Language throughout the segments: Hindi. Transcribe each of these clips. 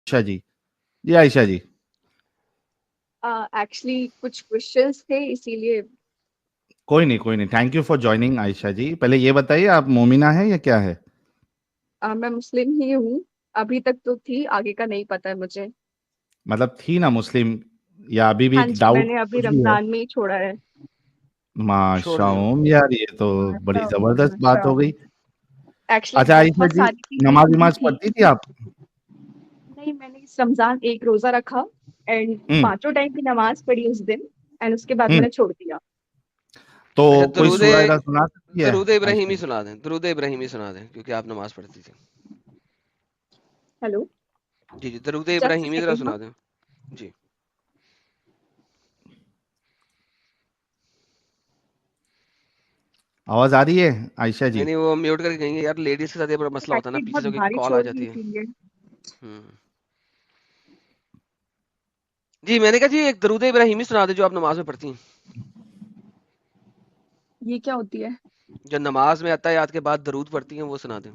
आयशा जी। जी आयशा जी। एक्चुअली कुछ क्वेश्चंस थे इसीलिए। कोई नहीं कोई नहीं, thank you for joining Ayesha ji. पहले ये बताइए आप मोमिना है या क्या है? मैं मुस्लिम ही हूँ। अभी तक तो थी, आगे का नहीं पता है मुझे। मतलब थी ना मुस्लिम, या अभी भी हाँ जी, डाउट मैंने अभी कुछ भी है? रमजान में ही छोड़ा है। छोड़ दिया। माशाओम यार, ये तो बड़ी माशाअल्लाह जबरदस्त बात हो गई। माशाअल्लाह। एक्चुअली अच्छा आयशा बहुत जी, सारी चीजें नमाज हुई वमाज थी। पढ़ती थी आप? नहीं, मैंने इस रमजान एक रोजा रखा एंड हम्म। पांचों टाइम की नमाज पढ़ी उस दिन एंड उसके बाद हम्म। मैंने छोड़ दिया। तो अच्छा, कोई दरूद सूरह वगैरह सुना सकती है दरूद आयशा इब्राहिमी जी? सुना दें, दरूद इब्राहिमी सुना दें, क्योंकि आप नमाज पढ़ती थी। हेलो। जी जी, दरूद जस्ट इब्राहिमी जरा सेकंड हाँ। सुना दें। जी। आवाज आ रही है आयशा नहीं जी? नहीं, वो म्यूट करके कहेंगे यार, लेडीज के साथ ये बड़ा मसला होता है ना, एक्चुअली पीछे बहुत से कोई बारिश कॉल हो आ रही है जाती है। इसीलिए। हम्म। जी, मैंने कहा जी एक दरूद इब्राहिमी सुना दें जो आप नमाज में पढ़ती हैं। ये क्या होती है? जो नमाज में अत्ताहियात के बाद दरूद पढ़ती हैं वो सुना दें।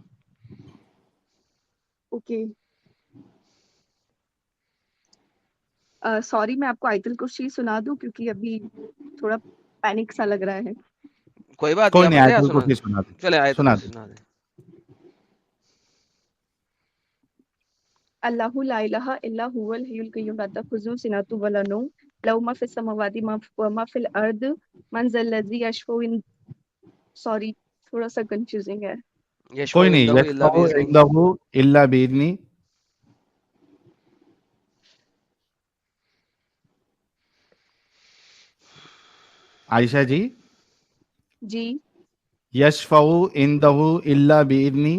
ओके। सॉरी, मैं आपको आयतुल कुर्सी सुना दूं क्योंकि अभी थोड़ा पैनिक सा लग रहा है। कोई बात नहीं, कोई आप नहीं, अत्ताहियात आयतुल सुना कुर्सी दें। सुना दे। चले आयतुल सुना कुर्सी दे। सुना दें। अल्लाहु ला इलाहा इल्ला हुवल हय्युल कय्यूम ला तखुज़ुहु सिनतु वला नौम लहु मा फिस समावाति व मा फिल अर्द मन ज़ल्लज़ी यशफ़उ इन। सॉरी, थोड़ा सा कंफ्यूजिंग है। यशफा कोई नहीं, इंदहु इल्ला यशफाउ बिइज़्निही। इंदहु इल्ला बिइज़्नी। आयशा जी, जी। यशफाउ इंदहु इल्ला बिइज़्नी।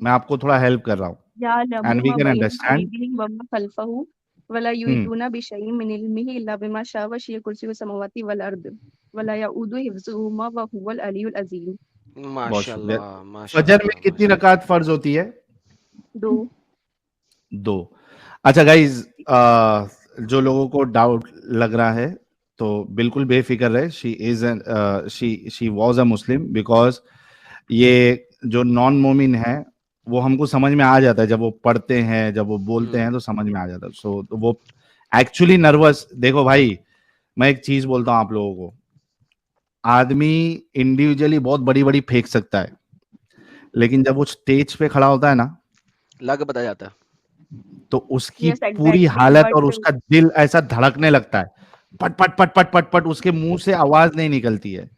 मैं आपको थोड़ा हेल्प कर रहा हूँ, यअलमु एंड वी मा कैन बैन अंडरस्टैंड। अयदीहिम व मा खल्फहु वला हम्म। युहीतूना बिशैइन मिन इल्मिही इल्ला बिमा शाअ वसिअ कुर्सियुहु समावाति वल अर्द वला यऊदुहु हिफ्ज़ुहुमा व हुवल अलियुल अज़ीम। बहुत शुक्रिया। माशाल्लाह फजर में माशाल्लाह कितनी माशाल्लाह। रकात फर्ज होती है? दो। दो। अच्छा गाइज, जो लोगों को डाउट लग रहा है तो बिल्कुल बेफिक्र रहे। She is she was a Muslim, because ये जो नॉन मोमिन है वो हमको समझ में आ जाता है, जब वो पढ़ते हैं जब वो बोलते हैं तो समझ में आ जाता है। सो तो वो एक्चुअली नर्वस। देखो भाई, मैं एक चीज बोलता हूँ आप लोगों को, आदमी इंडिविजुअली बहुत बड़ी बड़ी फेंक सकता है, लेकिन जब वो स्टेज पे खड़ा होता है ना, लग बता जाता है। तो उसकी यस पूरी एग्जैक्टली हालत और बट उसका दिल ऐसा धड़कने लगता है, पट पट पट पट पट पट, उसके मुंह से आवाज नहीं निकलती है।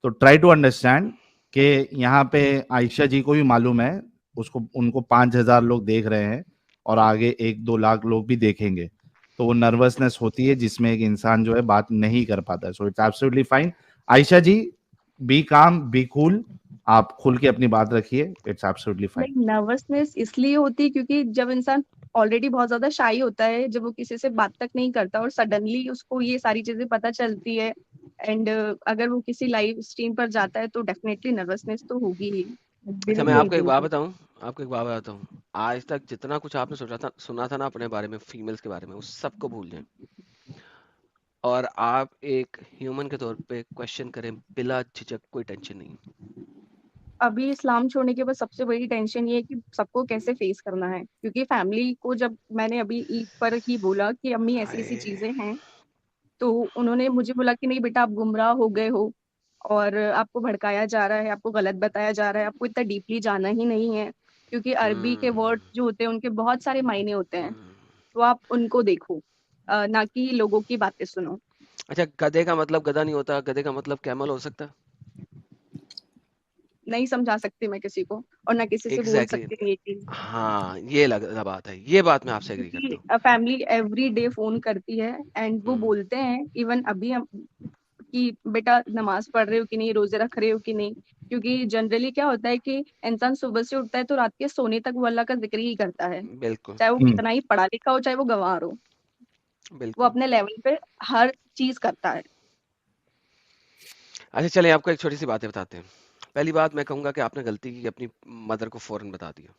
तो ट्राई टू अंडरस्टैंड कि यहाँ पे आयशा जी को भी मालूम है, उसको उनको 5,000 लोग देख रहे हैं और आगे 1-2 लाख लोग भी देखेंगे। तो वो नर्वसनेस होती है जिसमें एक इंसान जो है बात नहीं कर पाता है। So it's absolutely fine. Ayesha ji, be calm be cool, आप खुल के अपनी बात रखिए, इट्स एब्सोल्युटली फाइन। नहीं, नर्वसनेस इसलिए होती है क्योंकि जब इंसान ऑलरेडी बहुत ज्यादा शाई होता है, जब वो किसी से बात तक नहीं करता और सडनली उसको ये सारी चीजें पता चलती है एंड अगर वो किसी लाइव स्ट्रीम पर जाता है तो डेफिनेटली नर्वसनेस तो होगी ही। अच्छा, मैं बिल्कुल नहीं आपको एक बात बोलूंगी। बताऊं, आपको एक बात बताता हूँ। आज तक जितना कुछ आपने सोचा था, सुना था ना अपने बारे में, फीमेल्स के बारे में, उस सबको भूल जाएं और आप एक ह्यूमन के तौर पे क्वेश्चन करें बिला झिझक, कोई टेंशन नहीं। अभी इस्लाम छोड़ने के बाद सबसे बड़ी टेंशन ये है कि सबको कैसे फेस करना है, क्योंकि फैमिली को जब मैंने अभी ईद पर ही बोला कि अम्मी ऐसी ऐसी हाय। चीजें हैं, तो उन्होंने मुझे बोला कि नहीं बेटा, आप गुमराह हो गए हो और आपको भड़काया जा रहा है, आपको गलत बताया जा रहा है, आपको इतना डीपली जाना ही नहीं है, क्योंकि अरबी के हम्म। वर्ड जो होते हैं उनके बहुत सारे मायने होते हैं। हम्म। तो आप उनको देखो, ना कि लोगों की बातें सुनो। अच्छा, गधे का मतलब गधा नहीं होता, गधे का मतलब कैमल हो सकता है। नहीं समझा सकती मैं किसी को और ना किसी से बोल एग्जैक्टली सकती हूँ ये चीज, हाँ, ये लग बात है, ये बात मैं आपसे एग्री क्योंकि करता हूँ। फैमिली एवरी डे फोन करती है एंड वो हम्म। बोलते हैं इवन अभी हम कि बेटा नमाज पढ़ रहे हो कि नहीं, रोजे रख रहे हो कि नहीं, क्योंकि जनरली क्या होता है कि इंसान सुबह से उठता है तो रात के सोने तक वो अल्लाह का जिक्र ही करता है, बिल्कुल। चाहे वो हम्म। कितना ही पढ़ा लिखा हो, चाहे वो गंवार हो, वो बिल्कुल। अपने लेवल पे हर चीज करता है। अच्छा, चलें आपको एक छोटी सी बातें बताते हैं। पहली बात मैं कहूंगा कि आपने गलती की, अपनी मदर को फौरन बता दिया।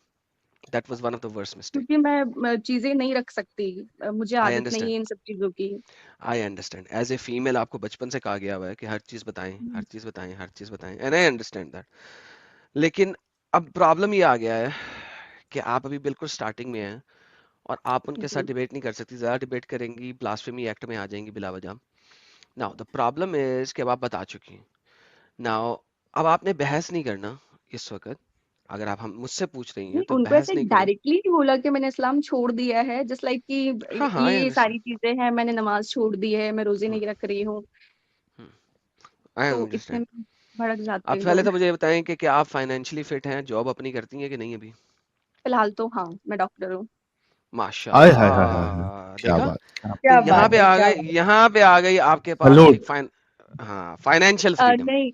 That was one of the worst mistake. क्योंकि मैं चीजें नहीं रख सकती, मुझे आई आदत नहीं अंडरस्टैंड। है इन सब चीजों की। I understand, as a female आपको बचपन से कहा गया हुआ है कि हर चीज बताएं, हर चीज बताएं, हर चीज बताएं, एंड आई अंडरस्टैंड दैट। लेकिन अब प्रॉब्लम ये आ गया है कि आप अभी बिल्कुल स्टार्टिंग में हैं और आप उनके साथ जी डिबेट नहीं कर सकती, ज़्यादा डिबेट करेंगी ब्लास्फेमी एक्ट में आ जाएंगी बिला वजह। नाउ द प्रॉब्लम इज कि अब आप बता चुकी हैं। नाउ अब आपने बहस नहीं करना इस वक्त, अगर आप हम मुझसे पूछ रही हैं नहीं, तो उनको बहस ऐसे नहीं करें। डायरेक्टली नहीं बोला कि मैंने इस्लाम छोड़ दिया है, जस्ट लाइक हाँ कि हाँ, आई ये अंडरस्टैंड। सारी चीजें हैं, मैंने नमाज छोड़ दी है, मैं रोजे नहीं रख रही हूँ, आई तो इतने अंडरस्टैंड। में भड़क आप जाते हैं पहले लोग। तो मुझे ये बताएं कि क्या आप फाइनेंशियली फिट हैं, जॉब अपनी करती हैं कि नहीं अभी? फिलहाल तो हाँ, मैं डॉक्टर हूँ। आय हाय हाय हाय हाय, माशाल्लाह, क्या देखा? बात, क्या तो क्या यहाँ बात पे है, आ क्या गए, बात है। यहाँ पे आ गई आपके पास सैल्यूट। एक हाँ, फाइनेंशियल फ्रीडम। नहीं,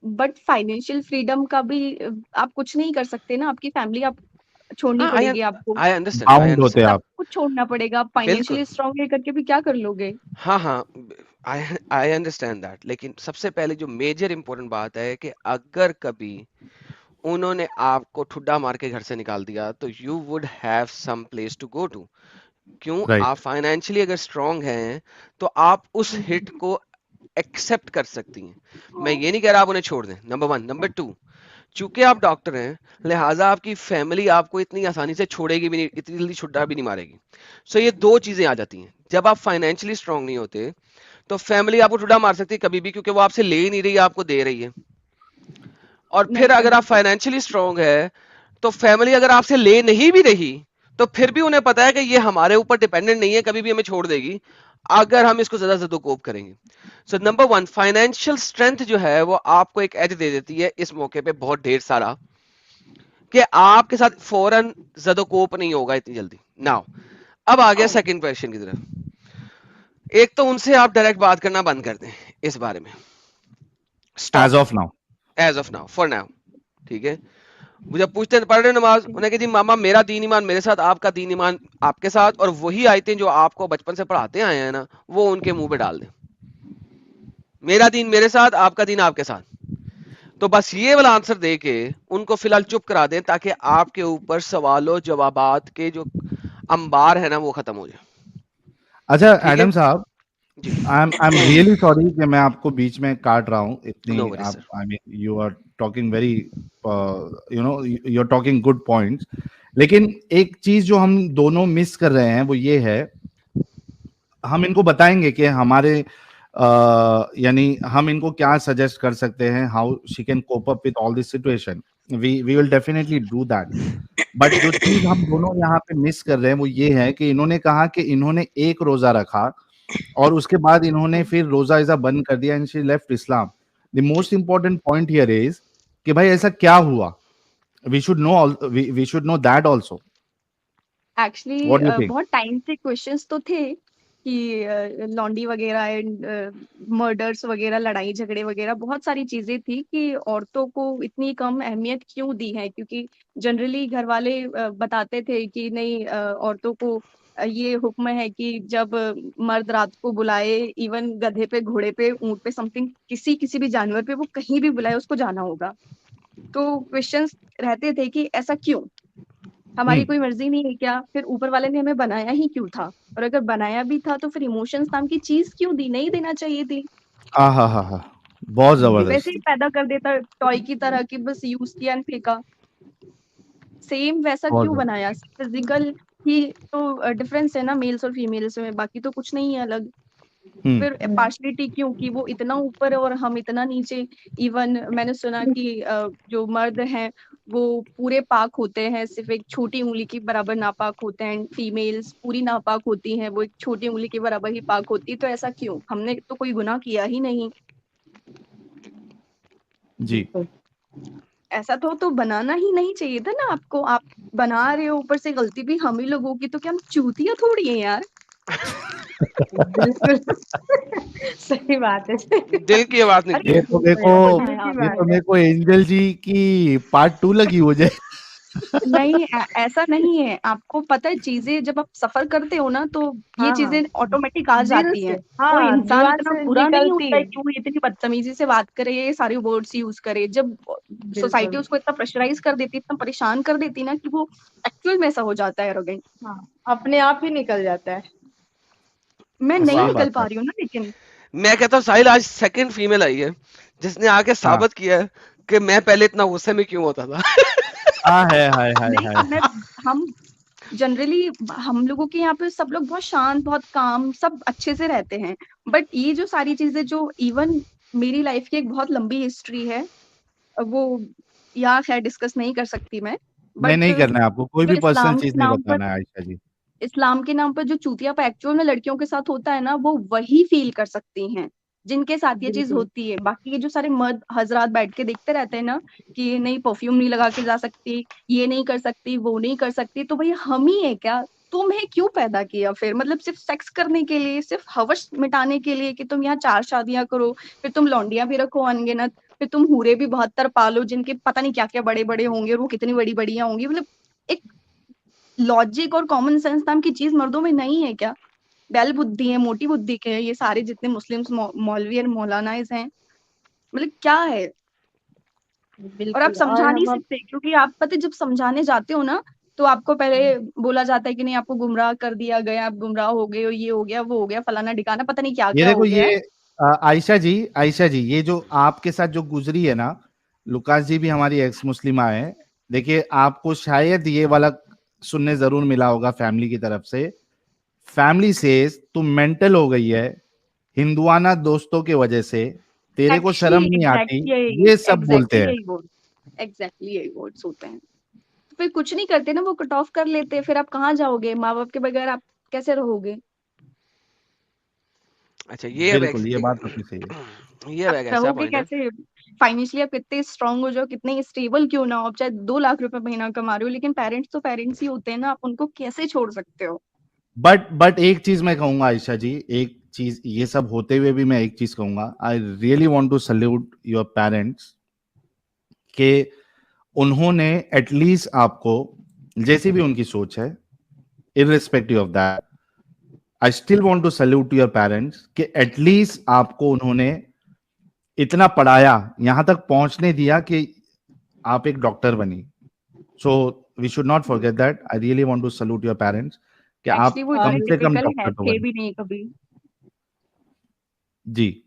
बट फाइनेंशियल फ्रीडम का भी आप कुछ नहीं कर सकते ना, आपकी फैमिली आप छोड़नी हाँ, पड़ेगी आपको, आई अंडरस्टैंड, आई बाउंड होते अंडरस्टैंड। हैं सब आप। कुछ छोड़ना पड़ेगा। आप बिल्कुल। फाइनेंशियली स्ट्रांग रह करके भी क्या कर लोगे? हाँ हाँ, आई आई अंडरस्टैंड दैट, लेकिन सबसे पहले जो मेजर इंपॉर्टेंट बात है कि अगर कभी उन्होंने आपको ठुड्डा मार के घर से निकाल दिया तो you would have some place to go to. क्यों? आप राइट। फाइनेंशियली अगर स्ट्रांग हैं तो आप उस हिट को एक्सेप्ट कर सकती हैं। मैं ये नहीं कह रहा आप उन्हें छोड़ दें, नंबर वन। नंबर टू, चूंकि आप डॉक्टर हैं, लिहाजा आपकी फैमिली आपको इतनी आसानी से छोड़ेगी भी नहीं, इतनी जल्दी छुट्टा भी नहीं मारेगी। सो ये दो चीजें आ जाती हैं। जब आप फाइनेंशियली स्ट्रांग नहीं होते तो फैमिली आपको ठुड्डा मार सकती है कभी भी, क्योंकि वो आपसे ले ही नहीं रही, आपको दे रही है। और फिर नहीं, अगर आप बिल्कुल फाइनेंशियली स्ट्रांग है तो फैमिली अगर आपसे ले नहीं भी रही तो फिर भी उन्हें पता है कि ये हमारे ऊपर डिपेंडेंट नहीं है, कभी भी हमें छोड़ देगी अगर हम इसको ज्यादा जदोकोप करेंगे। So number one, financial strength जो है वो आपको एक एज दे देती है इस मौके पे बहुत ढेर सारा, कि आपके साथ फौरन जदोकोप नहीं होगा इतनी जल्दी। नाउ अब आ गया सेकंड क्वेश्चन की तरफ। एक तो उनसे आप डायरेक्ट बात करना बंद कर दें इस बारे में, as stop of now. As of now, for now. ठीक है? मुझे पूछते हैं पढ़ रहे हो नमाज, उन्हें कहती मामा मेरा दीन ईमान मेरे साथ, आपका दीन ईमान आपके साथ, और वही आयतें जो आपको बचपन से पढ़ाते आए हैं ना वो उनके मुंह पे डाल दें। मेरा दीन मेरे साथ, आपका दीन आपके साथ। तो बस ये वाला आंसर दे के उनको फिलहाल चुप करा दें ताकि आपके ऊपर सवालों जवाबात के जो अंबार है ना वो खत्म हो जाए। अच्छा ठीक है एडम साहब, जी? आई एम रियली सॉरी कि मैं आपको बीच में काट रहा हूँ नो इतनी, वरीज आप sir. I mean you are talking very, you know, you are talking good points, लेकिन एक चीज जो हम दोनों मिस कर रहे हैं वो ये है, हम इनको बताएंगे कि हमारे यानी हम इनको क्या सजेस्ट कर सकते हैं, how she can cope up with all this situation, we will definitely do that. But जो चीज हम दोनों यहाँ पे मिस कर रहे हैं वो ये है कि इन्होंने कहा कि इन्होंने एक रोजा रखा और उसके बाद इन्होंने फिर रोजा ऐसा बंद कर दिया and she left Islam. The most important point here is कि भाई ऐसा क्या हुआ, we should know that also. Actually what do you think? बहुत टाइम से क्वेश्चंस तो थे कि लॉन्डी वगैरह एंड मर्डर्स वगैरह, लड़ाई झगड़े वगैरह, बहुत सारी चीजें थी कि औरतों को इतनी कम अहमियत क्यों दी है, क्योंकि जनरली घर वाले बताते थे कि नहीं, औरतों को ये हुक्म है कि जब मर्द रात को बुलाए, इवन गधे पे, घोड़े पे, ऊंट पे, समथिंग, किसी किसी भी जानवर पे, वो कहीं भी बुलाए उसको जाना होगा। तो क्वेश्चंस रहते थे कि ऐसा क्यों, हमारी कोई मर्जी नहीं है क्या, फिर ऊपर वाले ने हमें बनाया ही क्यों था, और अगर बनाया भी था तो फिर इमोशंस नाम की चीज क्यों दी, नहीं देना चाहिए थी। हाँ हाँ हाँ हाँ, बहुत वैसे ही जबरदस्त। पैदा कर देता टॉय की तरह कि बस यूज किया एंड फेंका, सेम वैसा बहुत क्यों जबरदस्त। बनाया? फिजिकल ही तो डिफरेंस है ना मेल्स और फीमेल्स में, बाकी तो कुछ नहीं है अलग। फिर पार्शलिटी क्यों कि वो इतना ऊपर और हम इतना नीचे। इवन मैंने सुना कि जो मर्द हैं वो पूरे पाक होते हैं, सिर्फ एक छोटी उंगली की बराबर नापाक होते हैं, फीमेल्स पूरी नापाक होती हैं, वो एक छोटी उंगली के बराबर ही पाक होती है। तो ऐसा क्यों? हमने तो कोई गुनाह किया ही नहीं। जी। ऐसा तो बनाना ही नहीं चाहिए था ना आपको। आप बना रहे हो, ऊपर से गलती भी हम ही लोगों की, तो क्या हम चूतिया थोड़ी हैं यार? बिल्कुल सही बात है, सही दिल की आवाज अरे निकली। ये तो मेरे को कौन दिल है की आप ये बात तो है। मेरे को एंजल जी की पार्ट 2 लगी मुझे। नहीं, ऐसा नहीं है। आपको पता है, चीजें जब आप सफर करते हो ना तो ये हाँ हाँ, चीजें ऑटोमेटिक आ दिल जाती से, हैं। कोई हाँ इंसान जुबान इतना से बुरा नहीं निकलती होता है है। कि वो इतनी बदतमीजी से बात करे, ये सारे वर्ड्स यूज करे। जब सोसाइटी बिल्कुल, उसको इतना प्रेशराइज कर देती, इतना परेशान कर देती ना, कि वो एक्चुअल में ऐसा हो जाता है एरोगेंट। हाँ अपने आप ही निकल जाता है। मैं नहीं सही वाह, निकल बात पा है। रही हूँ ना, लेकिन मैं कहता हूँ साहिल आज सेकंड फीमेल आई है जिसने आके हाँ साबित किया है कि मैं पहले इतना गुस्से में क्यों होता था। हाँ, है हाय हाय नहीं, हाय। हम जनरली हम लोगों के यहाँ पे सब लोग बहुत शांत, बहुत काम, सब अच्छे से रहते हैं। बट ये जो सारी चीजें जो इवन मेरी लाइफ की एक बहुत लंबी हिस्ट्री है, वो यहाँ खैर डिस्कस नहीं कर सकती मैं। नहीं, बट नहीं करना है आपको, कोई जो भी पर्सनल चीज़ नहीं बताना है आयशा जी। इस्लाम के नाम पर जो चूतियापा एक्चुअल में लड़कियों के साथ होता है ना, वो वही फील कर सकती हैं जिनके साथ ये चीज बिल्कुल। होती है। बाकी ये जो सारे मर्द हजरात बैठ के देखते रहते हैं ना कि नहीं परफ्यूम नहीं लगा के जा सकती, ये नहीं कर सकती, वो नहीं कर सकती, तो भाई हम ही है क्या? तुम्हें क्यों पैदा किया फिर? मतलब सिर्फ सेक्स करने के लिए, सिर्फ हवस मिटाने के लिए कि तुम यहाँ 4 शादियां करो, फिर तुम लौंडियां भी रखो अनगिनत, फिर तुम हूरे भी 72 पालो जिनके पता नहीं क्या क्या बड़े बड़े होंगे और वो कितनी बड़ी बढ़िया होंगी। मतलब एक लॉजिक और कॉमन सेंस नाम की चीज मर्दों में नहीं है क्या? बैल बुद्धि है, मोटी बुद्धि के हैं ये सारे जितने मुस्लिम्स मौलवी और मौलानाइज हैं। मतलब क्या है? और आप बिल्कुल। और समझा नहीं हम अब सकते, क्योंकि आप पता है, जब समझाने जाते हो ना, तो आपको पहले बोला जाता है कि नहीं आपको गुमराह कर दिया गया, आप गुमराह हो गए हो, ये हो गया, वो हो गया, फलाना ढिकाना, पता नहीं क्या ये क्या हो देखो, गया है। ये आयशा जी, ये जो आपके साथ जो गुजरी है ना, लुकास जी भी हमारी एक्स मुस्लिमा है। देखिए, आपको शायद ये वाला सुनने जरूर मिला होगा फैमिली की तरफ से। फैमिली से तुम मेंटल हो गई है हिंदुआना दोस्तों की वजह से, तेरे को शर्म एक्चुअली नहीं आती, ये सब बोलते एग्जैक्टली हैं। यही वर्ड, एग्जैक्टली यही वर्ड्स होते हैं। तो फिर कुछ नहीं करते ना, वो कट ऑफ कर लेते हैं, फिर आप कहाँ जाओगे? माँ बाप के बगैर आप कैसे रहोगे? अच्छा, ये अब बिल्कुल, ये बात आपकी सही है। ये अब आप एक ऐसा रहोगे पॉइंट है। कैसे? फाइनेंशियली आप कितने स्ट्रांग हो जाओ, कितने स्टेबल क्यों ना हो, आप चाहे 2 लाख रुपए महीना कमा रहे हो, लेकिन पेरेंट्स तो पेरेंट्स ही होते हैं ना, आप उनको कैसे छोड़ सकते हो? बट एक चीज मैं कहूंगा आयशा जी, एक चीज, ये सब होते हुए भी मैं एक चीज कहूंगा, I really want to salute your parents कि उन्होंने एटलीस्ट आपको, जैसी भी उनकी सोच है, irrespective of that, I still want to salute to your parents कि एटलीस्ट आपको उन्होंने इतना पढ़ाया, यहां तक पहुंचने दिया कि आप एक डॉक्टर बनी। So we should not forget that. I really want to salute your parents कि एक्चुअली आप वो कम इतने से कम टिपिकल है डॉक्टर तो थे बने। भी नहीं कभी। जी।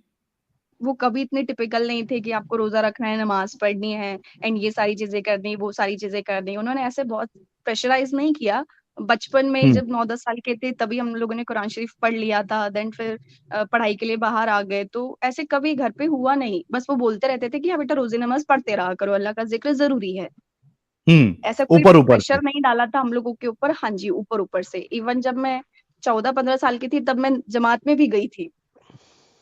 वो कभी इतने टिपिकल नहीं थे कि आपको रोजा रखना है, नमाज पढ़नी है, एंड ये सारी चीजें करनी, वो सारी चीजें करनी। उन्होंने ऐसे बहुत प्रेशराइज नहीं किया। बचपन में हम्म। जब 9-10 साल के थे तभी हम लोगों ने कुरान शरीफ पढ़ लिया था, देन फिर पढ़ाई के लिए बाहर आ गए, तो ऐसे कभी घर पे हुआ नहीं। बस वो बोलते रहते थे कि हाँ बेटा रोजे नमाज पढ़ते रहा करो, अल्लाह का जिक्र जरूरी है। ऐसा कोई ऊपर ऊपर से। प्रेशर नहीं डाला था हम लोगों के ऊपर। हाँ जी, ऊपर ऊपर से। इवन जब मैं 14-15 साल की थी तब मैं जमात में भी गई थी।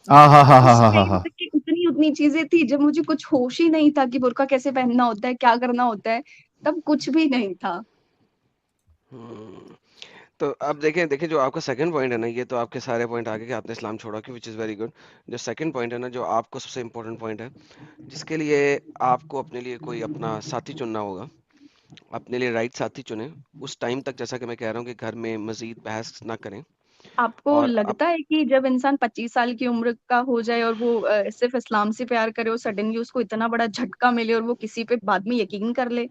आ हा हा हा उस हा हा टाइम हा। तक की उतनी उतनी चीजें थी जब मुझे कुछ होश ही नहीं था कि बुर्का कैसे पहनना होता है, क्या करना होता है। तब कुछ भी नहीं था। हम्म, तो अब देखें देखें जो आपका सेकंड पॉइंट है ना, ये तो आपके सारे पॉइंट आगे कि आपने इस्लाम छोड़ा कि विच इज़ वेरी गुड। जो सेकंड पॉइंट है ना, जो आपको सबसे इम्पोर्टेंट पॉइंट है, जिसके लिए आपको अपने लिए कोई अपना साथी चुनना होगा, अपने लिए राइट साथी चुने उस टाइम तक। जैसा कि मैं कह रहा हूँ कि घर में मजीद बहस ना करें। आपको और लगता है कि जब इंसान 25 साल की उम्र का हो जाए और वो सिर्फ इस्लाम से प्यार करे और सडनली उसको इतना बड़ा झटका मिले और वो किसी पे बाद में यकीन कर ले?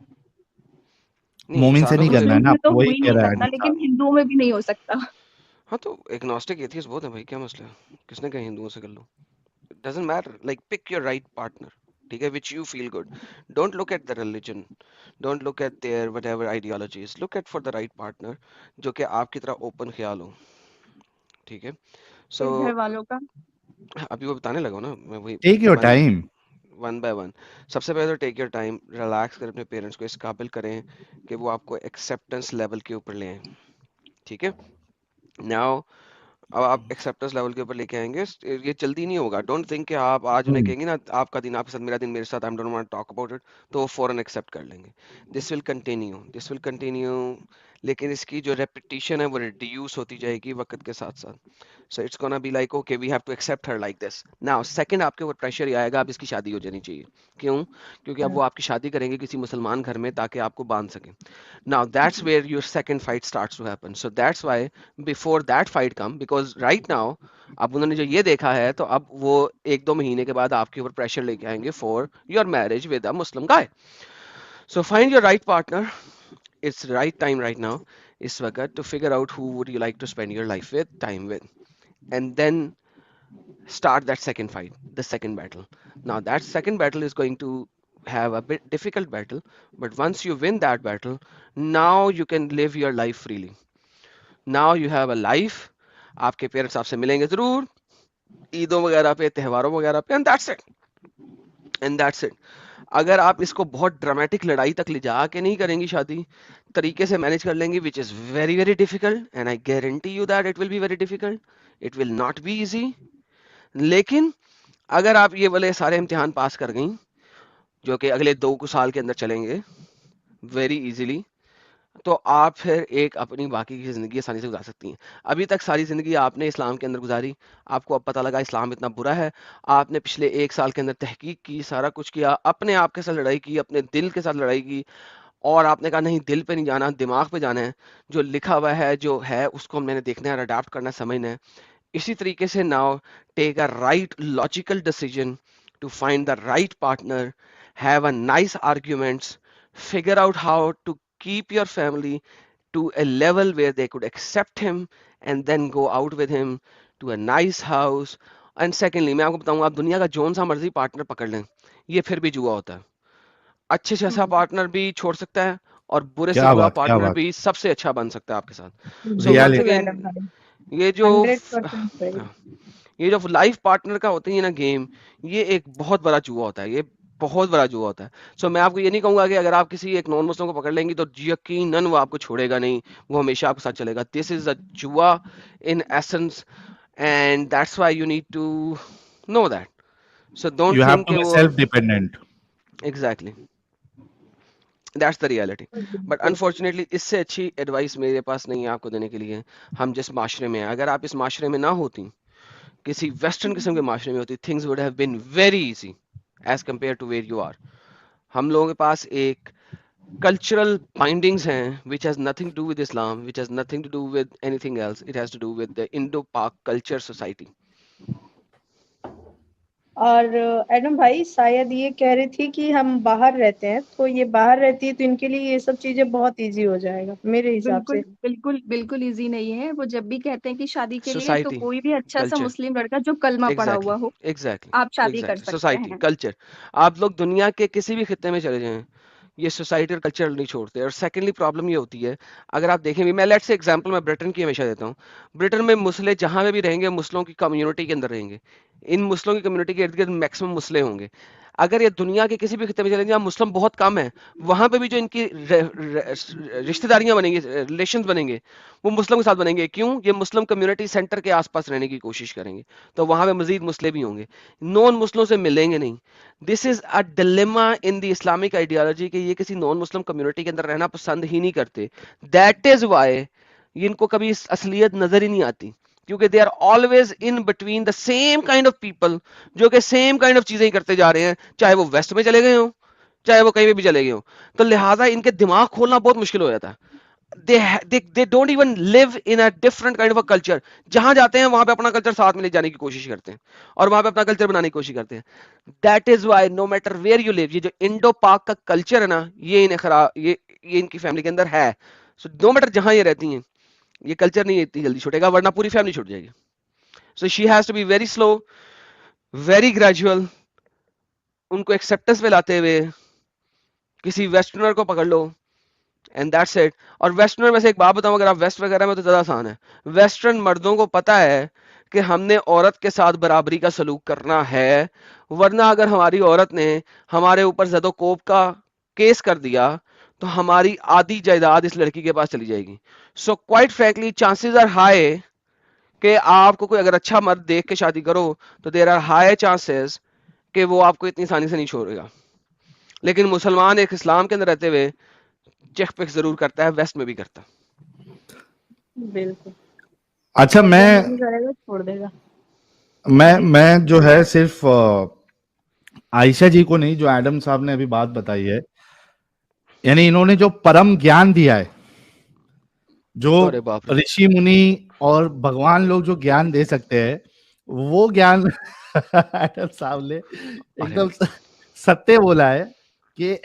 नहीं, मोमिन से इंसानों नहीं को तो करना है मुस्लिम्स ना, में तो आपको हो वही ही कह नहीं रहा है सकता, इंसान। लेकिन हिंदुओं में भी नहीं हो सकता। हाँ, तो एग्नोस्टिक एथियस्ट बहुत है भाई, क्या मसला है? किसने कहा हिंदुओं से कर लो? Doesn't matter, like pick your right partner, ठीक है, which you feel good. Don't look at the religion, don't look at their whatever ideologies, look at for the right partner जो कि आपकी तरह ओपन ख्याल हो, ठीक है। सो फिर घर वालों का अभी वो बताने लगा हूं ना मैं, वही take your one time. One by one. सबसे पहले तो टेक योर टाइम, रिलैक्स करें, अपने पेरेंट्स को इस काबिल करें कि वो आपको एक्सेप्टेंस लेवल के ऊपर ले आए, ठीक है। नाउ अब आप एक्सेप्टेंस लेवल के ऊपर लेके आएंगे, ये जल्दी नहीं होगा। डोंट थिंक कि आप आज उन्हें कहेंगे ना आपका दिन आपके साथ, मेरा दिन मेरे साथ, I don't want to talk about it, तो वो फौरन एक्सेप्ट कर लेंगे। दिस विल कंटिन्यू, लेकिन इसकी जो रेपिटेशन है वो रिड्यूस होती जाएगी वक्त के साथ साथ। So it's gonna be like okay we have to accept her like this. Now second, आपके ऊपर प्रेशर ये आएगा अब इसकी शादी हो जानी चाहिए। क्यों? क्योंकि अब वो आपकी शादी करेंगे किसी मुसलमान घर में ताकि आपको बांध सके। Now that's where your second fight starts to happen. So that's why before that fight come, because right now अब उन्होंने जो ये देखा है, तो अब वो 1-2 महीने के बाद आपके ऊपर प्रेशर लेके आएंगे for your marriage with a Muslim guy. So find your right partner, it's right time right now, is वक्त to figure out who would you like to spend your life with, time with, and then start that second fight, the second battle. Now that second battle is going to have a bit difficult battle, but once you win that battle, now you can live your life freely. Now you have a life. आपके पेरेंट्स आपसे मिलेंगे जरूर ईदों वगैरह पे, त्योहारों वगैरह पे, and that's it, and that's it. अगर आप इसको बहुत ड्रामेटिक लड़ाई तक ले जाके नहीं करेंगी शादी, तरीके से मैनेज कर लेंगी, which is very very difficult, and I guarantee you that it will be very difficult, it will not be easy. लेकिन अगर आप ये वाले सारे इम्तिहान पास कर गई, जो कि अगले 2 साल के अंदर चलेंगे वेरी इजीली, तो आप फिर एक अपनी बाकी की ज़िंदगी आसानी से गुजार सकती हैं। अभी तक सारी ज़िंदगी आपने इस्लाम के अंदर गुजारी, आपको अब पता लगा इस्लाम इतना बुरा है, आपने पिछले 1 साल के अंदर तहकीक की, सारा कुछ किया, अपने आप के साथ लड़ाई की, अपने दिल के साथ लड़ाई की, और आपने कहा नहीं, दिल पे नहीं जाना, दिमाग पे जाना है, जो लिखा हुआ है, जो है, उसको मैंने देखना है, अडाप्ट करना है, समझना है। इसी तरीके से now take a right logical decision to find the right partner, have a nice arguments, figure out how to keep your family to a level where they could accept him, and then go out with him to a nice house. And secondly, मैं आपको बताऊंगा, आप दुनिया का जोन सा मर्जी पार्टनर पकड़ लें, ये फिर भी जुआ होता है। अच्छे से अच्छा पार्टनर भी छोड़ सकता है, और बुरे से क्या बुरा बात, क्या पार्टनर बात, भी सबसे अच्छा बन सकता है आपके साथ। सो वंस बिल्कुल रियलिटी। अगेन, मैडम भाई, ये जो 100% सही। ये जो लाइफ पार्टनर का होता है ना गेम, ये एक बहुत बड़ा जुआ होता है, ये बहुत बड़ा जुआ होता है। सो मैं आपको ये नहीं कहूंगा कि अगर आप किसी एक नॉन मुस्लिम को पकड़ लेंगी तो यकीनन वो आपको छोड़ेगा नहीं, वो हमेशा आपके साथ चलेगा। दिस इज अ जुआ in essence, and that's why you need to know that. So don't you have think to कि बी वो self dependent. Exactly, that's the reality. But unfortunately इससे अच्छी एडवाइस मेरे पास नहीं है आपको देने के लिए। हम जिस माशरे में हैं, अगर आप इस माशरे में ना होती, किसी वेस्टर्न किस्म के माशरे में होती, things would have been very easy as compare to where you are. हम लोगों के पास एक कल्चरल बाइंडिंग्स हैं which has nothing to do with Islam, which has nothing to do with anything else, it has to do with the Indo-Pak culture society. और एडम भाई शायद ये कह रही थी कि हम बाहर रहते हैं, तो ये बाहर रहती है तो इनके लिए ये सब चीजें बहुत इजी हो जाएगा मेरे हिसाब बिल्कुल से। बिल्कुल बिल्कुल इजी नहीं है। वो जब भी कहते हैं कि शादी के लिए, तो Society, कोई भी अच्छा सा culture, मुस्लिम लड़का जो कलमा पढ़ा exactly, हुआ हो, exactly, आप शादी कर exactly, सकते society, हैं। culture। आप लोग दुनिया के किसी भी खित्ते में चले जाएं, ये सोसाइटी और कल्चर नहीं छोड़ते। और सेकेंडली प्रॉब्लम ये होती है, अगर आप देखें भी, मैं लेट्स से एग्जांपल मैं ब्रिटेन की हमेशा देता हूँ। ब्रिटेन में मुस्लिम जहां पे भी रहेंगे, मुस्लिमों की कम्युनिटी के अंदर रहेंगे, इन मुस्लिमों की कम्युनिटी के इर्द गिर्द मैक्सिमम मुस्लिम होंगे। अगर ये दुनिया के किसी भी खित्ते में चले जहाँ मुस्लिम बहुत कम है, वहां पे भी जो इनकी रिश्तेदारियां बनेंगी, रिलेशन बनेंगे, वो मुस्लिम के साथ बनेंगे। क्यों? ये मुस्लिम कम्युनिटी सेंटर के आसपास रहने की कोशिश करेंगे, तो वहां पे मजीद मुस्लिम भी होंगे, नॉन मुस्लिमों से मिलेंगे नहीं। This is a dilemma in the Islamic ideology कि ये किसी नॉन मुस्लिम कम्युनिटी के अंदर रहना पसंद ही नहीं करते। दैट इज वाई इनको कभी असलियत नजर ही नहीं आती, क्योंकि they are always in between the same kind of people, जो कि सेम काइंड ऑफ चीजें ही करते जा रहे हैं, चाहे वो वेस्ट में चले गए हों, चाहे वो कहीं पे भी चले गए हों। तो लिहाजा इनके दिमाग खोलना बहुत मुश्किल हो जाता है। they don't even live in a different kind of a culture। जहां जाते हैं वहां पे अपना कल्चर साथ में ले जाने की कोशिश करते हैं, और वहां पे अपना कल्चर बनाने की कोशिश करते हैं। That is why no matter where you live, ये जो इंडो पाक का कल्चर है ना, ये इन्हें खराब, ये इनकी फैमिली के अंदर है। सो नो मैटर जहां ये रहती हैं, ये कल्चर नहीं इतनी जल्दी छूटेगा, वरना पूरी फैमिली छूट जाएगी। So she has to be very slow, very gradual, उनको एक्सेप्टेंस पे लाते हुए। किसी वेस्टर्नर को पकड़ लो, एंड दैट्स इट। और वेस्टर्नर में से एक बात बताऊं, अगर आप वेस्ट वगैरह में, तो ज्यादा आसान है। वेस्टर्न मर्दों को पता है कि हमने औरत के साथ बराबरी का सलूक करना है, वरना अगर हमारी औरत ने हमारे ऊपर ज़दो-कोब का केस कर दिया, तो हमारी आधी जायदाद इस लड़की के पास चली जाएगी। So quite frankly chances are high कि आपको कोई अगर अच्छा मर्द देख के शादी करो, तो देयर आर हाई चांसेस कि वो आपको इतनी आसानी से नहीं छोड़ेगा। लेकिन मुसलमान एक इस्लाम के अंदर रहते हुए चेक पिक जरूर करता है, वेस्ट में भी करता है। बिल्कुल। अच्छा, और जो नहीं करेगा छोड़ देगा। मैं जो है सिर्फ आयशा जी को नहीं, जो एडम साहब ने अभी बात बताई है, यानी इन्होंने जो परम ज्ञान दिया है, जो अरे बाप रे, ऋषि मुनि और भगवान लोग जो ज्ञान दे सकते हैं, वो ज्ञान एडम साहब ने अरे एकदम सत्य बोला है कि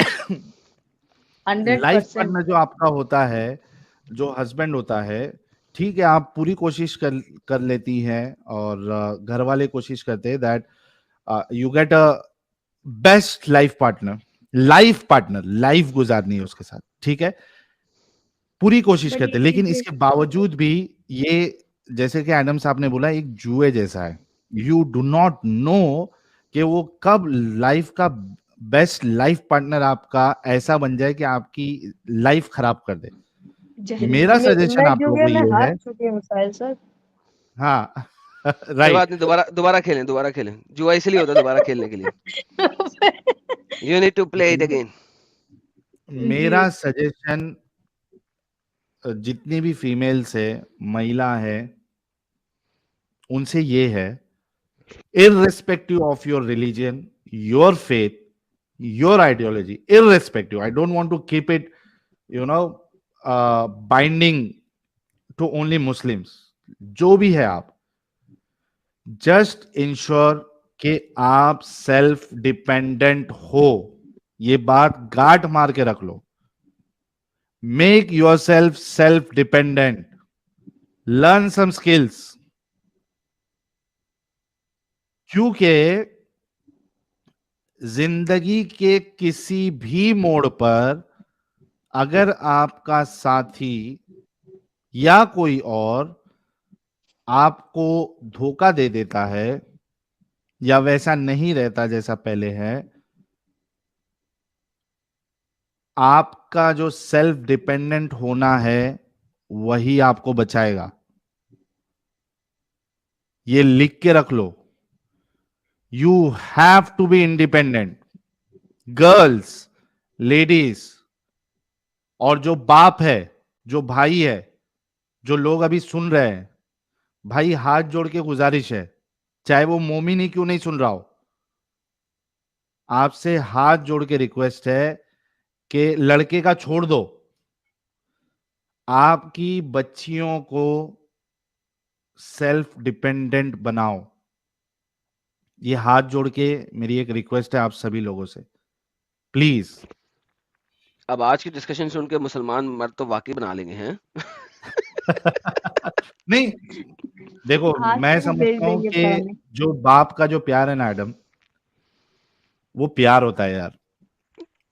लाइफ 100%। पार्टनर जो आपका होता है, जो हस्बैंड होता है, ठीक है, आप पूरी कोशिश कर लेती हैं, और घर वाले कोशिश करते हैं that you get a best life partner, life partner, life गुजारनी है उसके साथ, ठीक है, पूरी कोशिश बट करते ये हैं, लेकिन चीजें इसके बावजूद भी ये, जैसे कि एडम साहब ने बोला, एक जुए जैसा है। यू डू नॉट नो कि वो कब लाइफ का बेस्ट लाइफ पार्टनर आपका ऐसा बन जाए कि आपकी लाइफ खराब कर दे। जहरीला। मेरा सजेशन मैं आप लोगों जुए को में ये हार है, चुकी हूँ साहिल सर। हाँ कोई राइट, बात नहीं, दोबारा दोबारा खेलें, दोबारा खेलें। जुआ इसलिए होता है दोबारा खेलने के लिए। You need to play it again. जी मेरा सजेशन जितनी भी फीमेल्स है, महिला है, उनसे ये है, irrespective of your religion, your faith, your ideology, irrespective. I don't want to keep it, binding to only Muslims. जो भी है आप, जस्ट इंश्योर कि आप सेल्फ डिपेंडेंट हो। ये बात गांठ मार के रख लो। Make yourself dependent, learn some skills, क्योंकि जिंदगी के किसी भी मोड़ पर अगर आपका साथी या कोई और आपको धोखा दे देता है या वैसा नहीं रहता जैसा पहले है, आपका जो सेल्फ डिपेंडेंट होना है वही आपको बचाएगा। ये लिख के रख लो। You have to be independent, girls, ladies, और जो बाप है, जो भाई है, जो लोग अभी सुन रहे हैं, भाई हाथ जोड़ के गुजारिश है, चाहे वो मोमिन ही क्यों नहीं सुन रहा हो, आपसे हाथ जोड़ के रिक्वेस्ट है कि लड़के का छोड़ दो, आपकी बच्चियों को सेल्फ डिपेंडेंट बनाओ। ये हाथ जोड़ के मेरी एक रिक्वेस्ट है आप सभी लोगों से, प्लीज। अब आज की डिस्कशन सुन के मुसलमान मर्द तो वाकई बना लेंगे हैं। नहीं, देखो, आज मैं तो भेज समझता हूं देंगे कि पढ़ने। जो बाप का जो प्यार है ना एडम, वो प्यार होता है यार।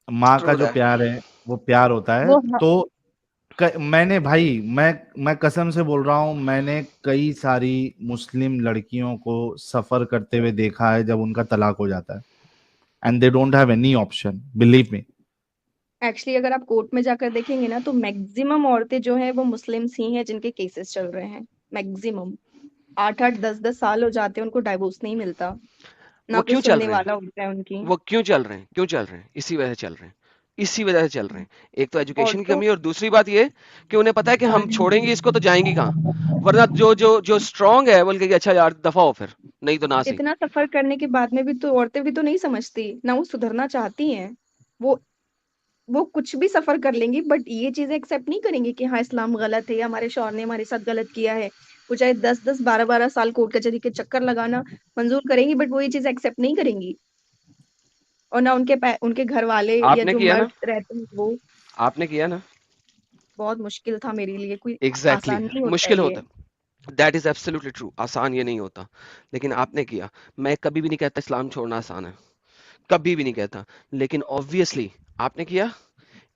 माँ का ट्रू जो दैट। प्यार है वो प्यार होता है। वो तो मैंने भाई, मैं कसम से बोल रहा हूं, मैंने कई सारी मुस्लिम लड़कियों को सफर करते हुए देखा है जब उनका तलाक हो जाता है, and they don't have any option, believe me. Actually अगर आप कोर्ट में जाकर देखेंगे ना तो मैक्सिमम औरतें जो हैं वो मुस्लिम्स ही हैं जिनके केसेस चल रहे हैं। मैक्सिमम 8-8 10-10 साल हो जाते हैं उनको डाइवोर्स नहीं मिलता, ना वो कोई क्यों चल सुनने रहे हैं? वाला होता है उनकी। वो क्यों चल रहे हैं? क्यों चल रहे हैं? इसी वजह से चल रहे हैं। इसी वजह से चल रहे हैं। एक तो एजुकेशन की औरतों कमी, और दूसरी बात ये कि उन्हें पता है कि हम छोड़ेंगे इसको तो जाएंगी कहाँ? वरना जो स्ट्रांग है बोल के कि अच्छा यार दफा हो फिर, नहीं तो ना सही। इतना सफर करने के बाद में भी तो औरतें भी तो नहीं समझती ना, वो सुधरना चाहती हैं। वो वो कुछ भी सफर कर लेंगी बट ये चीजें एक्सेप्ट नहीं करेंगी कि हाँ इस्लाम गलत है या हमारे शौहर ने हमारे साथ गलत किया है। वो चाहे 10-10 12-12 साल कोर्ट कचहरी के चक्कर लगाना मंजूर करेंगी बट वो ये चीज एक्सेप्ट नहीं करेंगी। और ना उनके घर वाले या आपने जो किया मर्द ना? रहते हैं वो। आपने किया ना? बहुत मुश्किल था मेरे लिए, कोई एग्जैक्टली आसान नहीं होता है मुश्किल ये। होता है। That is absolutely true. आसान ये नहीं होता, लेकिन आपने किया। मैं कभी भी नहीं कहता इस्लाम छोड़ना आसान है, कभी भी नहीं कहता, लेकिन ऑब्वियसली आपने किया।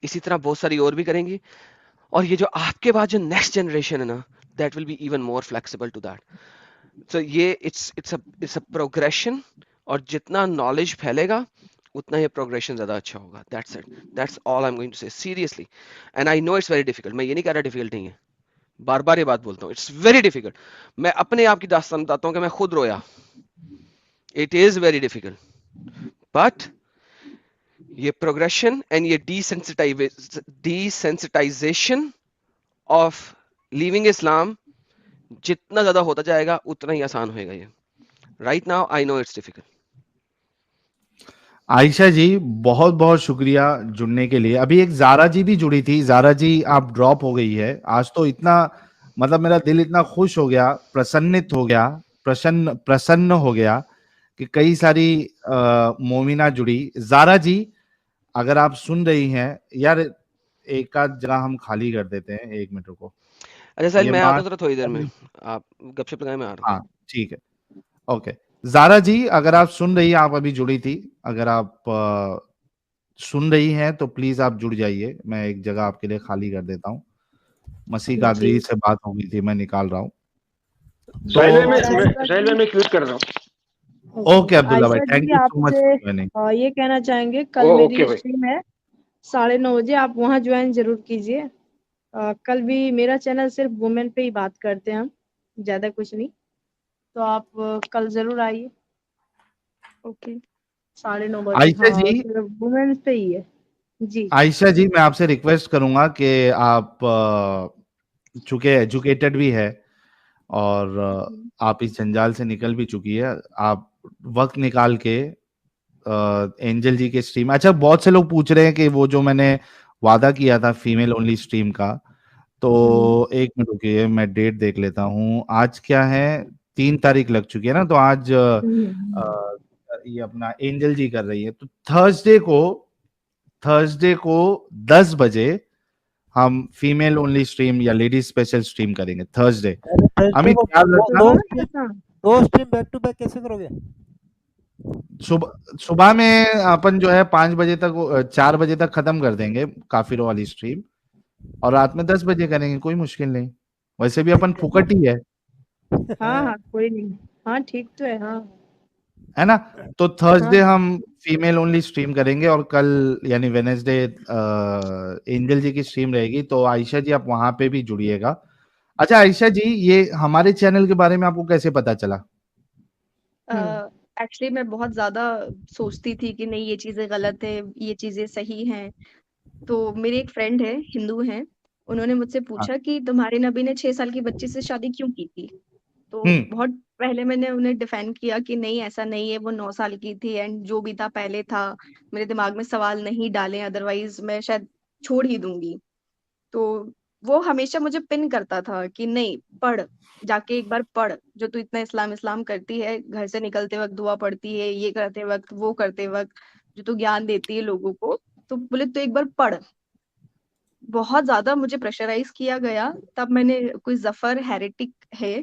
इसी तरह बहुत सारी और भी करेंगी, और ये जो आपके बाद जो नेक्स्ट जनरेशन है ना, that will be even more flexible to that. So ये इट्स अ प्रोग्रेशन, और जितना नॉलेज फैलेगा उतना ये प्रोग्रेशन ज्यादा अच्छा होगा। That's it, that's all I am going to say seriously. And I know it's very difficult, मैं ये नहीं कह रहा डिफिकल्ट नहीं है, बार बार ये बात बोलता हूँ, इट्स वेरी डिफिकल्ट। मैं अपने आप की दास्तान बताता हूँ कि मैं खुद रोया। It is very difficult, but ये प्रोग्रेशन एंड ये डिसेंसिटाइजेशन ऑफ लीविंग इस्लाम जितना ज्यादा होता जाएगा उतना ही आसान होएगा ये। Right now I know it's difficult. Ayesha ji, बहुत बहुत शुक्रिया जुड़ने के लिए। अभी एक जारा जी भी जुड़ी थी। जारा जी, आप ड्रॉप हो गई है आज, तो इतना मतलब मेरा दिल इतना खुश हो गया, प्रसन्नित हो गया, प्रसन्न हो गया कि कई सारी मोमिना जुड़ी। जारा जी, अगर आप सुन रही हैं यार, एक आध जगह हम खाली कर देते हैं, 1 मिनट रुको। अच्छा साहिल, ये मैं आता माँ, हूँ थोड़ी देर में, आप गपशप लगाए, मैं आ रहा हूँ। हाँ ठीक है, ओके। जारा जी, अगर आप सुन रही हैं, आप अभी जुड़ी थी, अगर आप सुन रही हैं तो प्लीज आप जुड़ जाइए, मैं एक जगह आपके लिए खाली कर देता हूँ। मसीह कादरी जी से बात हो गई थी, मैं निकाल रहा हूँ। साहिल भाई, तो मैं आयशा साहिल भाई जी, मैं क्विट कर रहा हूँ। ओके अब्दुल्ला भाई, Ayesha thank ji you so much आपसे फॉर ज्वाइनिंग। ये कहना चाहेंगे, कल ओके मेरी भाई। स्ट्रीम है 9:30 बजे, आप वहाँ ज्वाइन जरूर कीजिए। कल भी मेरा चैनल सिर्फ वुमेन पे ही बात करते हैं हम, ज्यादा कुछ नहीं, तो आप कल जरूर आइए ओके 9:30 बजे। आयशा हाँ, जी, सिर्फ वुमेन पे ही है जी। आयशा जी मैं आपसे रिक्वेस्ट करूंगा कि आप चूंकि एजुकेटेड भी है और आप इस जंजाल से निकल भी चुकी है, आप वक्त निकाल के एंजल जी के स्ट्रीम, अच्छा बहुत से लोग पूछ रहे हैं कि वो जो मैंने वादा किया था फीमेल ओनली स्ट्रीम का, तो एक मिनट रुकिए मैं डेट देख लेता हूँ। आज क्या है, 3 तारीख लग चुकी है ना, तो आज ये अपना एंजल जी कर रही है, तो थर्सडे को 10 बजे हम फीमेल ओनली स्ट्रीम या लेडीज स्पेशल स्ट्रीम करेंगे थर्सडे। थर्सडे अमित को याद दो रखना, दो हाँ, स्ट्रीम हाँ, 2 स्ट्रीम बैक टू बैक कैसे करोगे? सुबह सुबह में अपन जो है 5 बजे तक 4 बजे तक खत्म कर देंगे काफिरों वाली स्ट्रीम, और रात में 10 बजे करेंगे, कोई मुश्किल नहीं, वैसे भी अपन फुकट ही हाँ, हाँ, कोई नहीं, हाँ ठीक तो है ना। तो थर्सडे हाँ, हम फीमेल ओनली स्ट्रीम करेंगे, और कल यानी वेनेसडे एंजल जी की स्ट्रीम रहेगी, तो आयशा जी आप वहां पे भी जुड़िएगा। अच्छा आयशा जी, ये हमारे चैनल के बारे में आपको कैसे पता चला? एक्चुअली मैं बहुत ज्यादा सोचती थी कि नहीं ये चीजें गलत है, ये चीजें सही हैं। तो मेरी एक फ्रेंड है, हिंदू है, उन्होंने मुझसे हाँ। पूछा कि तुम्हारे नबी ने 6 साल की बच्ची से शादी क्यों की थी। तो हम्म। बहुत पहले मैंने उन्हें डिफेंड किया कि नहीं ऐसा नहीं है, वो 9 साल की थी एंड जो भी था पहले था। मेरे दिमाग में सवाल नहीं डाले, अदरवाइज मैं शायद छोड़ ही दूंगी। तो वो हमेशा मुझे पिन करता था कि नहीं पढ़, जाके एक बार पढ़, जो तू इतना इस्लाम इस्लाम करती है, घर से निकलते वक्त दुआ पढ़ती है, ये करते वक्त वो करते वक्त, जो तू ज्ञान देती है लोगों को, तो बोले तू एक बार पढ़। बहुत ज्यादा मुझे प्रेशराइज किया गया, तब मैंने कोई जफर हेरेटिक है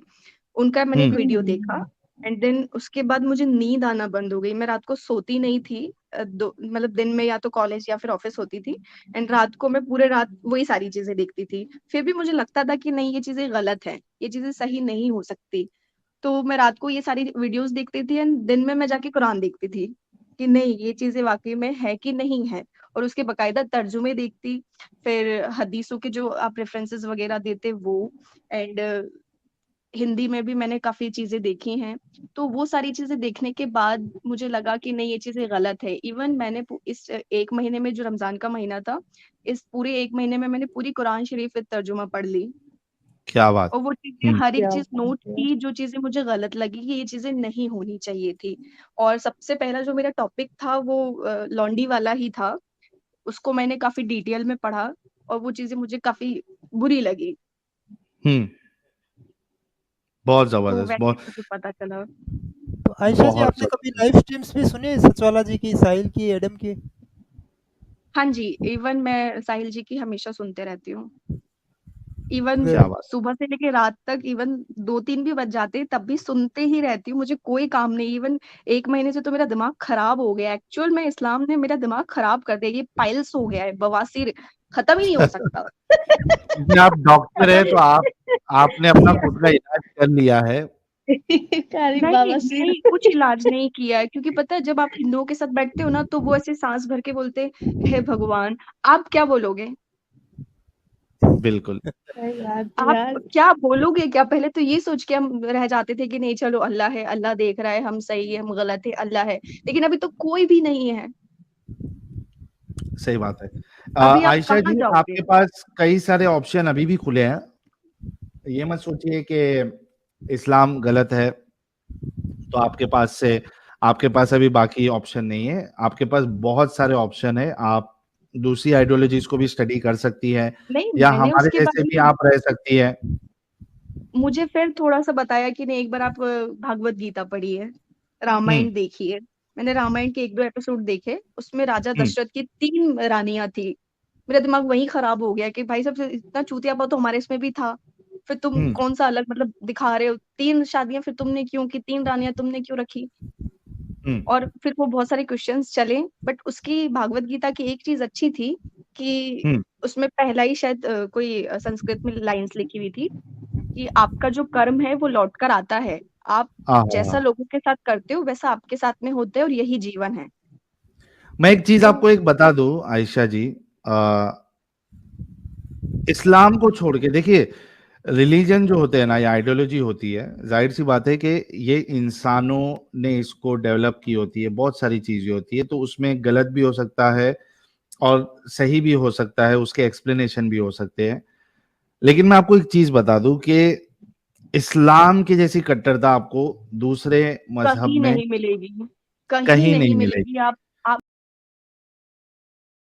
उनका मैंने एक वीडियो देखा, एंड देन उसके बाद मुझे नींद आना बंद हो गई। मैं रात को सोती नहीं थी, मतलब दिन में या तो कॉलेज या फिर ऑफिस होती थी, एंड रात को मैं पूरे रात वही सारी चीजें देखती थी। फिर भी मुझे लगता था कि नहीं ये चीजें गलत है, ये चीजें सही नहीं हो सकती। तो मैं रात को ये सारी वीडियोस देखती थी एंड दिन में मैं जाके कुरान देखती थी कि नहीं ये चीजें वाकई में है कि नहीं है, और उसके बकायदा तर्जुमे देखती, फिर हदीसों के जो आप रेफरेंसेस वगैरह देते वो, एंड हिंदी में भी मैंने काफी चीजें देखी हैं। तो वो सारी चीजें देखने के बाद मुझे लगा कि नहीं ये चीजें गलत है। इवन मैंने इस 1 महीने में, जो रमजान का महीना था, इस पूरे 1 महीने में मैंने पूरी कुरान शरीफ तर्जुमा पढ़ ली, क्या बात। और वो चीजें हर एक क्या चीज बात नोट है। की जो चीजें मुझे गलत लगी कि ये चीजें नहीं होनी चाहिए थी। और सबसे पहला जो मेरा टॉपिक था वो लॉन्डी वाला ही था, उसको मैंने काफी डिटेल में पढ़ा और वो चीजें मुझे काफी बुरी लगी। बहुत तो जबरदस्त, वैसे मुझे पता चला। तो आयशा जी, बहुत आपने कभी जबरदस्त। लाइव स्ट्रीम्स भी सुने सचवाला जी की, साहिल की, एडम की? हाँ जी, इवन मैं साहिल जी की हमेशा सुनते रहती हूँ। इवन क्या बात। सुबह से लेके रात तक, इवन 2-3 भी बज जाते तब भी सुनते ही रहती हूँ, मुझे कोई काम नहीं। इवन 1 महीने से तो मेरा दिमाग खराब हो गया, एक्चुअल में इस्लाम ने मेरा दिमाग खराब कर दिया, ये पाइल्स हो गया है, बवासीर खत्म ही नहीं हो सकता। क्योंकि आप डॉक्टर है तो आपने अपना खुद का इलाज कर लिया है। कारी नहीं बाबा सिर। नहीं, कुछ इलाज नहीं किया है, क्योंकि पता है जब आप हिंदुओं के साथ बैठते हो ना, तो वो ऐसे सांस भर के बोलते, हे भगवान, आप क्या बोलोगे? बिल्कुल। यार आप यार, क्या बोलोगे? क्या पहले तो ये सोच के हम रह जाते थे कि नहीं चलो अल्लाह है, अल्लाह देख रहा है, हम सही है हम गलत है, अल्लाह है, लेकिन अभी तो कोई भी नहीं है। सही बात है। अभी आप आयशा कहाँ जी, जाओगे? आपके पास कई सारे ऑप्शन अभी भी खुले हैं, ये मत सोचिए कि इस्लाम गलत है तो आपके पास अभी बाकी ऑप्शन नहीं है, आपके पास बहुत सारे ऑप्शन है। आप दूसरी आइडियोलॉजीज को भी स्टडी कर सकती है, नहीं, या मैंने हमारे उसके जैसे बारे भी में, आप रह सकती है। मुझे फिर थोड़ा सा बताया कि नहीं एक बार आप भागवत गीता पढ़िए, हम्म। रामायण देखिए। मैंने रामायण के 1-2 एपिसोड देखे, उसमें राजा हम्म। दशरथ की 3 रानियां थी। मेरा दिमाग वहीं खराब हो गया कि भाई साहब इतना चूतियापा तो हमारे इसमें भी था, फिर तुम हम्म। कौन सा अलग मतलब दिखा रहे हो? 3 शादियां फिर तुमने क्यों की? 3 रानियां तुमने क्यों रखी? और फिर वो बहुत सारे क्वेश्चंस चले, बट उसकी भागवत गीता की एक चीज अच्छी थी कि हम्म। उसमें पहला ही शायद कोई संस्कृत में लाइंस लिखी हुई थी कि आपका जो कर्म है वो लौट कर आता है, आप जैसा हाँ, लोगों के साथ करते हो वैसा आपके साथ में होता है और यही जीवन है। मैं एक चीज तो आपको एक बता दूं आयशा जी, इस्लाम को छोड़ के देखिए, रिलीजन जो होते हैं ना या आइडियोलॉजी होती है, जाहिर सी बात है कि ये इंसानों ने इसको डेवलप की होती है, बहुत सारी चीजें होती है, तो उसमें गलत भी हो सकता है और सही भी हो सकता है, उसके एक्सप्लेनेशन भी हो सकते हैं। लेकिन मैं आपको एक चीज बता दूं कि इस्लाम की जैसी कट्टरता आपको दूसरे मजहब कहीं में नहीं मिलेगी, कहीं कहीं नहीं नहीं मिलेगी। मिलेगी। आप